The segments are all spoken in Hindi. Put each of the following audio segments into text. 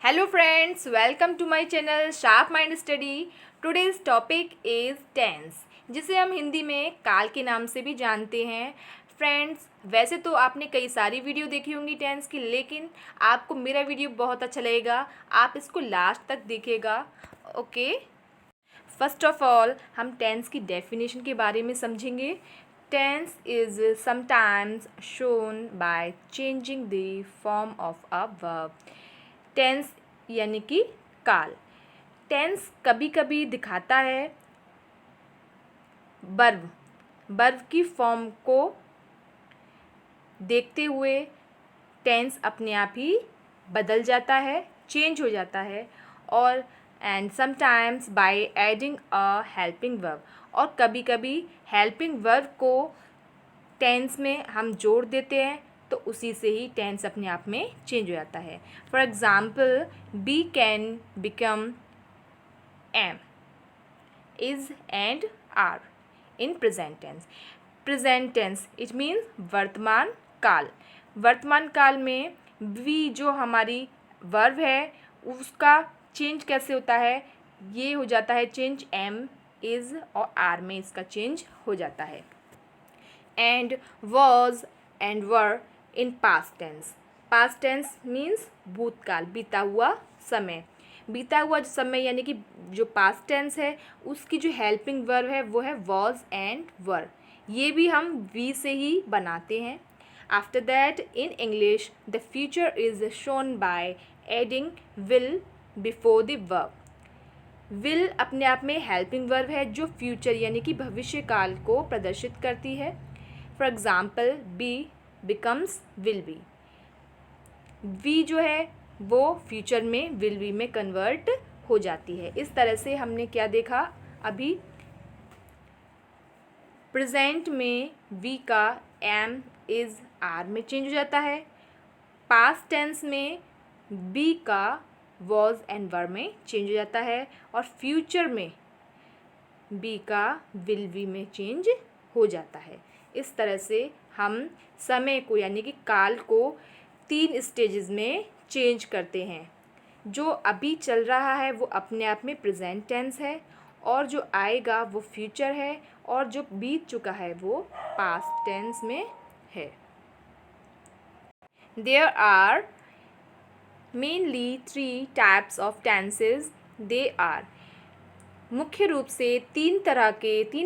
Hello friends, welcome to my channel Sharp Mind Study. Today's topic is tense, जिसे हम हिंदी में काल के नाम से भी जानते हैं. फ्रेंड्स, वैसे तो आपने कई सारी वीडियो देखी होंगी टेंस की, लेकिन आपको मेरा वीडियो बहुत अच्छा लगेगा. आप इसको लास्ट तक देखिएगा. ओके, फर्स्ट ऑफ ऑल हम टेंस की डेफिनेशन के बारे में समझेंगे. Tense is sometimes shown by changing the form of a verb. Tense यानी कि काल. टेंस कभी कभी दिखाता है वर्ब की फॉर्म को देखते हुए टेंस अपने आप ही बदल जाता है, चेंज हो जाता है. और and sometimes by adding a helping verb, और कभी कभी हेल्पिंग वर्ब को टेंस में हम जोड़ देते हैं तो उसी से ही टेंस अपने आप में चेंज हो जाता है. For example, be can become am, is and are in present tense. Present tense it means वर्तमान काल. वर्तमान काल में वी जो हमारी वर्ब है उसका चेंज कैसे होता है, ये हो जाता है चेंज एम, इज और आर में इसका चेंज हो जाता है. And was and were in past tense. Past tense means भूतकाल, बीता हुआ समय. बीता हुआ समय यानी कि जो पास्ट टेंस है उसकी जो हेल्पिंग वर्ब है वो है वॉज एंड वर. ये भी हम वी से ही बनाते हैं. After that in English the future is shown by adding will before the verb. Will अपने आप में हेल्पिंग वर्ब है जो फ्यूचर यानी कि भविष्य काल को प्रदर्शित करती है. For example, be becomes will be. वी जो है वो फ्यूचर में विल बी में कन्वर्ट हो जाती है. इस तरह से हमने क्या देखा अभी, प्रेजेंट में वी का एम, इज, आर में चेंज हो जाता है. पास्ट टेंस में बी का वॉज एंड वर में चेंज हो जाता है. और फ्यूचर में बी का विल बी में चेंज हो जाता है. इस तरह से हम समय को यानी कि काल को 3 स्टेजेस में चेंज करते हैं. जो अभी चल रहा है वो अपने आप में प्रेजेंट टेंस है, और जो आएगा वो फ्यूचर है, और जो बीत चुका है वो पास्ट टेंस में है. There are mainly 3 types of tenses. They are, मुख्य रूप से 3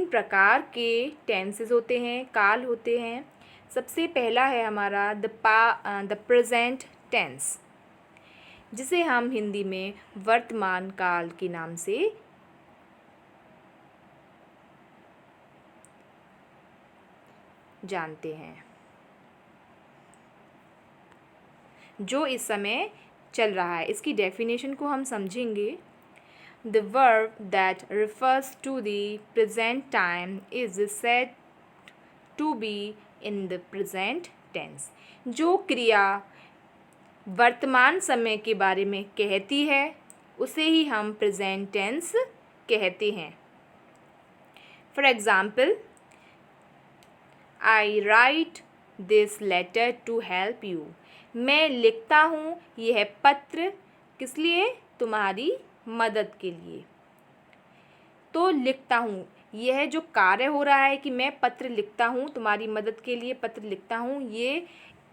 प्रकार के टेंसेस होते हैं, काल होते हैं. सबसे पहला है हमारा द प्रेजेंट टेंस, जिसे हम हिंदी में वर्तमान काल के नाम से जानते हैं, जो इस समय चल रहा है. इसकी डेफिनेशन को हम समझेंगे. The verb that refers to the present time is said to be in the present tense. जो क्रिया वर्तमान समय के बारे में कहती है उसे ही हम प्रेजेंट टेंस कहते हैं. For example, I write this letter to help you. मैं लिखता हूँ यह पत्र किस लिए, तुम्हारी मदद के लिए. तो लिखता हूँ, यह जो कार्य हो रहा है कि मैं पत्र लिखता हूँ, तुम्हारी मदद के लिए पत्र लिखता हूँ, ये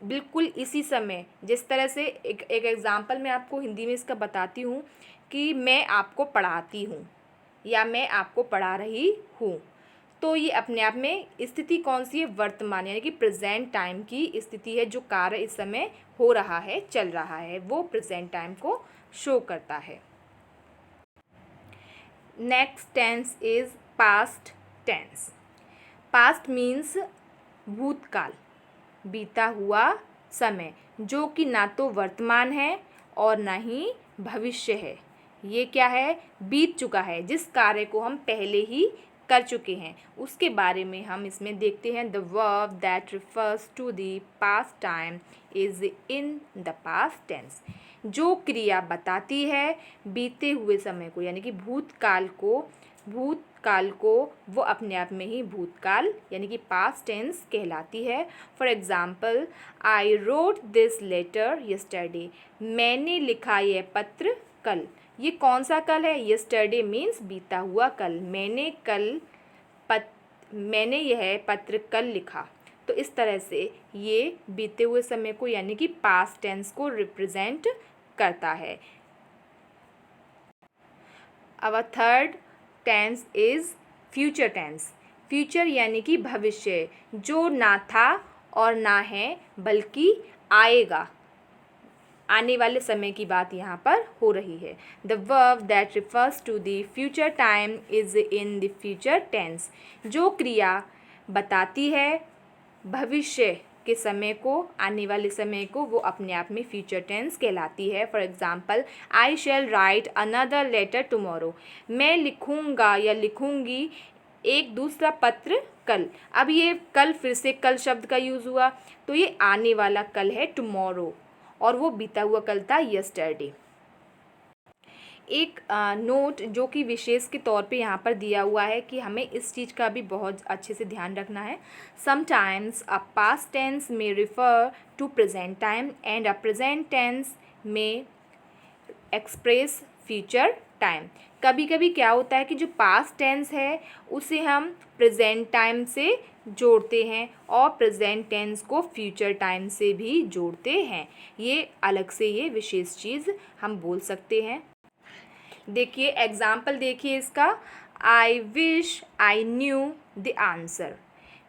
बिल्कुल इसी समय, जिस तरह से एक एग्ज़ाम्पल मैं आपको हिंदी में इसका बताती हूँ कि मैं आपको पढ़ाती हूँ या मैं आपको पढ़ा रही हूँ. तो ये अपने आप में स्थिति कौन सी है, वर्तमान यानी कि प्रेजेंट टाइम की स्थिति है. जो कार्य इस समय हो रहा है, चल रहा है, वो प्रेजेंट टाइम को शो करता है. Next tense is past tense. Past means भूतकाल, बीता हुआ समय, जो कि ना तो वर्तमान है और ना ही भविष्य है. ये क्या है, बीत चुका है. जिस कार्य को हम पहले ही कर चुके हैं उसके बारे में हम इसमें देखते हैं. The verb that refers to the past time is in the past tense. जो क्रिया बताती है बीते हुए समय को यानी कि भूतकाल को भूतकाल को वो अपने आप में ही भूतकाल यानी कि पास्ट टेंस कहलाती है। For example, I wrote this letter yesterday, मैंने लिखा यह पत्र कल। ये कौन सा कल है? यस्टरडे मीन्स बीता हुआ कल। मैंने यह पत्र कल लिखा। तो इस तरह से ये बीते हुए समय को यानी कि पास्ट टेंस को रिप्रेजेंट करता है। Our third tense is future tense. Future यानी कि भविष्य, जो ना था और ना है बल्कि आएगा, आने वाले समय की बात यहाँ पर हो रही है। The verb that refers to the future time is in the future tense. जो क्रिया बताती है भविष्य के समय को, आने वाले समय को, वो अपने आप में फ्यूचर टेंस कहलाती है। For example, I shall write another letter tomorrow, मैं लिखूँगा या लिखूँगी एक दूसरा पत्र कल। अब ये कल फिर से कल शब्द का यूज़ हुआ, तो ये आने वाला कल है टुमारो, और वो बीता हुआ कल था यस्टरडे। एक नोट जो कि विशेष के तौर पे यहाँ पर दिया हुआ है कि हमें इस चीज़ का भी बहुत अच्छे से ध्यान रखना है। समटाइम्स अ पास्ट टेंस में refer to present time and a present tense में एक्सप्रेस फ्यूचर टाइम। कभी कभी क्या होता है कि जो पास्ट टेंस है उसे हम प्रेजेंट टाइम से जोड़ते हैं और प्रेजेंट टेंस को फ्यूचर टाइम से भी जोड़ते हैं। ये अलग से ये विशेष चीज़ हम बोल सकते हैं। देखिए एग्ज़ाम्पल देखिए इसका, I wish I knew the answer.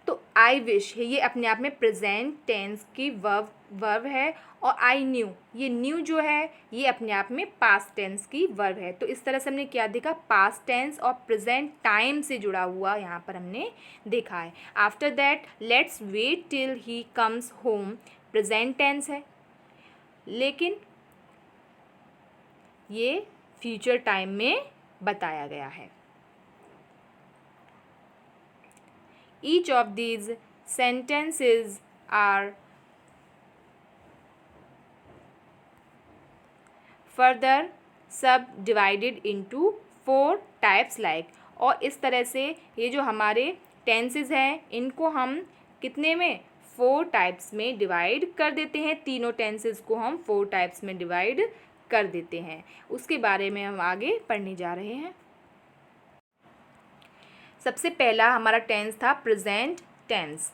तो आई विश है, ये अपने आप में प्रेजेंट टेंस की वर्ब है, और आई न्यू, ये न्यू जो है ये अपने आप में पास्ट टेंस की वर्ब है। तो इस तरह से हमने क्या देखा, पास्ट टेंस और प्रेजेंट टाइम से जुड़ा हुआ यहाँ पर हमने देखा है। After that, let's wait till he comes home, present tense है, लेकिन ये फ्यूचर टाइम में बताया गया है। Each of these sentences are further subdivided into 4 types like, और इस तरह से ये जो हमारे टेंसेस हैं इनको हम कितने में 4 टाइप्स में डिवाइड कर देते हैं। तीनों टेंसेस को हम 4 टाइप्स में डिवाइड कर देते हैं। उसके बारे में हम आगे पढ़ने जा रहे हैं। सबसे पहला हमारा टेंस था प्रेजेंट टेंस।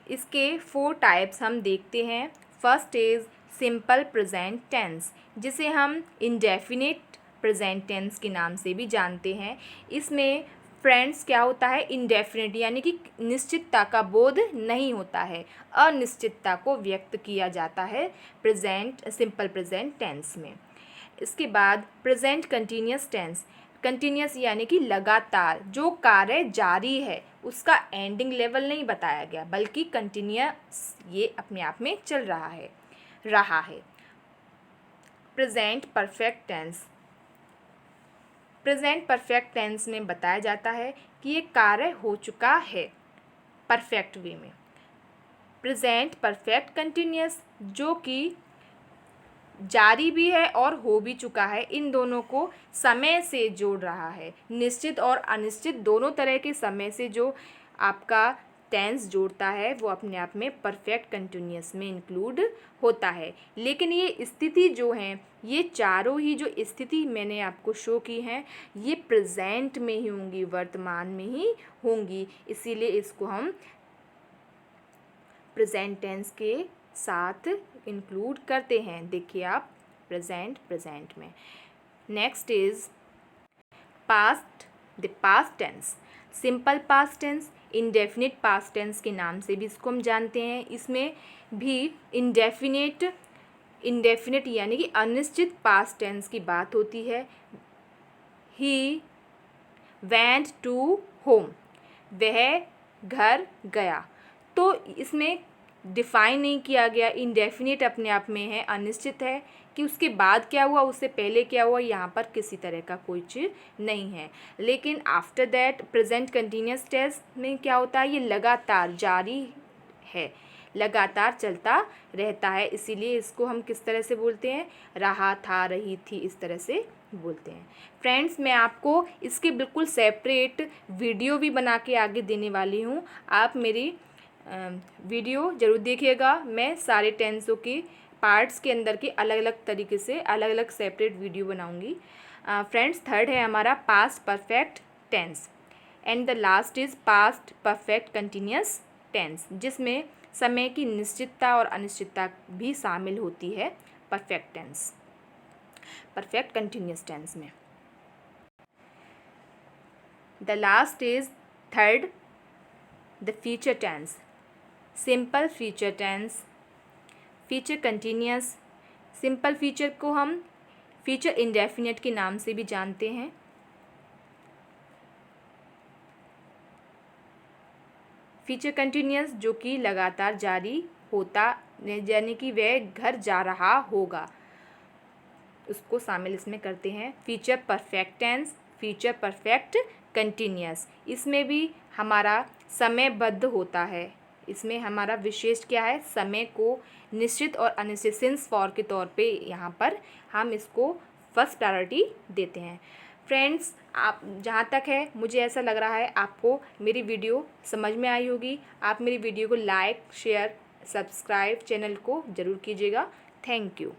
इसके 4 टाइप्स हम देखते हैं। First is simple present tense, जिसे हम इंडेफिनिट प्रेजेंट टेंस के नाम से भी जानते हैं। इसमें फ्रेंड्स क्या होता है, इंडेफिनिट यानी कि निश्चितता का बोध नहीं होता है, अनिश्चितता को व्यक्त किया जाता है सिंपल प्रेजेंट टेंस में। इसके बाद प्रेजेंट कंटिन्यूस टेंस, कंटिन्यूस यानी कि लगातार, जो कार्य जारी है उसका एंडिंग लेवल नहीं बताया गया बल्कि कंटिन्यूस ये अपने आप में चल रहा है। Present perfect tense, present perfect tense में बताया जाता है कि ये कार्य हो चुका है परफेक्ट वे में। प्रेजेंट परफेक्ट कंटिन्यूस जो कि जारी भी है और हो भी चुका है, इन दोनों को समय से जोड़ रहा है। निश्चित और अनिश्चित दोनों तरह के समय से जो आपका टेंस जोड़ता है वो अपने आप में परफेक्ट कंटिन्यूअस में इंक्लूड होता है। लेकिन ये स्थिति जो हैं, ये चारों ही जो स्थिति मैंने आपको शो की हैं, ये प्रेजेंट में ही होंगी, वर्तमान में ही होंगी, इसीलिए इसको हम प्रेजेंट टेंस के साथ इंक्लूड करते हैं। देखिए आप प्रेजेंट में। Next is past, the past tense, simple past tense, indefinite past tense के नाम से भी इसको हम जानते हैं। इसमें भी इंडेफिनिट यानी कि अनिश्चित पास्ट टेंस की बात होती है। ही वेंट टू होम, वह घर गया। तो इसमें डिफाइन नहीं किया गया, इंडेफिनिट अपने आप में है, अनिश्चित है कि उसके बाद क्या हुआ, उससे पहले क्या हुआ, यहाँ पर किसी तरह का कोई चीज़ नहीं है। लेकिन after that present continuous tense में क्या होता है, ये लगातार जारी है। लगातार चलता रहता है, इसीलिए इसको हम किस तरह से बोलते हैं, रहा, था, रही, थी, इस तरह से बोलते हैं। फ्रेंड्स, मैं आपको इसके बिल्कुल सेपरेट वीडियो भी बना के आगे देने वाली हूँ। आप मेरी वीडियो ज़रूर देखिएगा। मैं सारे टेंसों के पार्ट्स के अंदर के अलग अलग तरीके से अलग अलग सेपरेट वीडियो बनाऊंगी। फ्रेंड्स, थर्ड है हमारा past perfect tense and the last is past perfect continuous tense, जिसमें समय की निश्चितता और अनिश्चितता भी शामिल होती है perfect tense, perfect continuous tense में। The last is third, the future tense, simple future tense, future continuous. Simple future को हम फ्यूचर इंडेफिनिट के नाम से भी जानते हैं। फ्यूचर कंटिन्यूस जो कि लगातार जारी होता, यानी कि वह घर जा रहा होगा, उसको शामिल इसमें करते हैं। Future perfect tense, future perfect continuous, इसमें भी हमारा समयबद्ध होता है। इसमें हमारा विशेष क्या है, समय को निश्चित और अनिश्चित सिंस फॉर के तौर पे यहाँ पर हम इसको फर्स्ट प्रायोरिटी देते हैं। फ्रेंड्स, आप जहाँ तक है मुझे ऐसा लग रहा है आपको मेरी वीडियो समझ में आई होगी। आप मेरी वीडियो को लाइक, शेयर, सब्सक्राइब चैनल को ज़रूर कीजिएगा। Thank you.